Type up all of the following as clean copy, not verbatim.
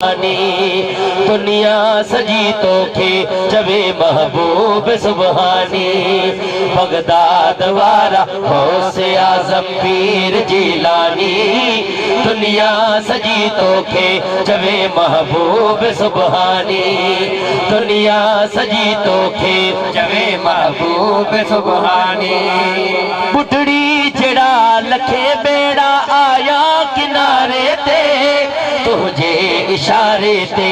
दुनिया सजी तोखे चवे महबूब सुबहानी बगदाद वारा गौसे आज़म पीर जीलानी दुनिया सजी तोखे चवे महबूब सुबहानी दुनिया सजी तोखे चवे महबूब सुबहानी बुढ़ड़ी जड़ा लखे बेड़ा आया किनारे ते तुझे इशारे ते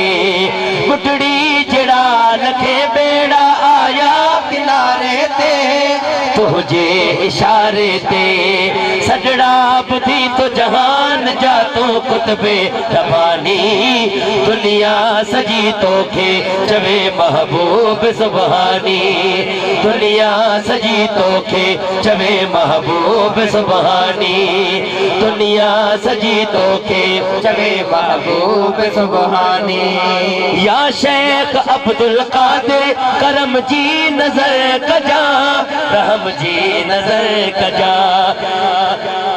बुढ़ड़ी जड़ा लखे बेड़ा आया किनारे ते तुझे इशारे ते सजड़ा बुधी तो जहान जा तो कुतबे रबानी दुनिया सजी तोखे चवे महबूब सुबहानी दुनिया सजी तोखे चवे महबूब सुबहानी दुनिया सजी तोखे चवे महबूब सुबहानी या शेख अब्दुल कादिर करम जी नजर कजा रहम जी नजर कजा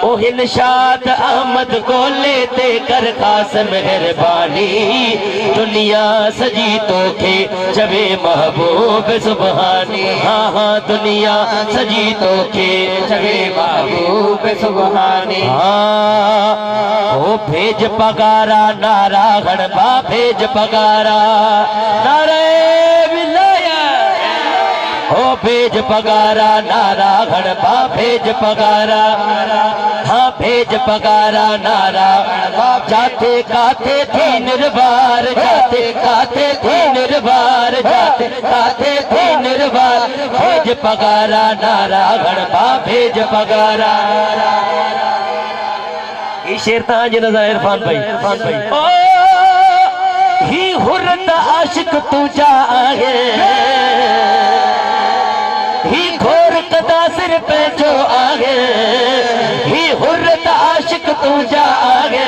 ओ हिनशाद अहमद गोले ते कर खास मेहरबानी दुनिया सजी तोखे चवे महबूब सुबहानी हाँ हाँ दुनिया सजी तोखे चवे महबूब सुबहानी हाँ ओ भेज पगारा नारा गणबा भेज पगारा नारे हो भेज पगारा नारा गणबा भेज पगारा हाँ भेज पगारा नारा जाते काते थी निर्बार जाते काते थी निर्बार जाते काते थी निर्बार भेज पगारा नारा गणबा भेज पगारा ये शेर था जी नजर इरफान भाई ओ ही हुर्रत आशिक तुझा आहे ही घोर कदा सिर पे जो आगे ही हुर्रत आशिक तुझा आगे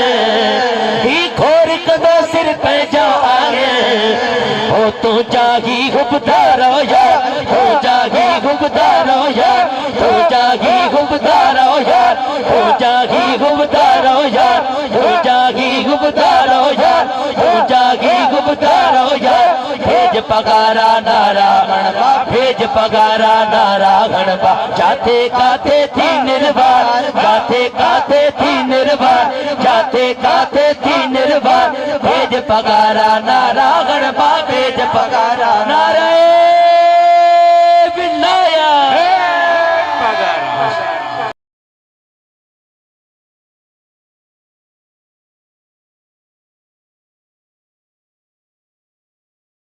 ही घोर कदा सिर पे जो आगे हो तुझा ही गुब्बारो यार तुझा ही गुब्बारो यार तुझा ही गुब्बारो यार तुझा ही गुब्बारो यार तुझा ही गुब्बारो यार तुझा ही गुब्बारो यार भेज पगारा नारा गणबा भेज पगारा नारा गणबा जाते काते थी निर्बार जाते काते थी निर्बार जाते काते थी निर्बार भेज पगारा नारा गणबा भेज पगारा नारा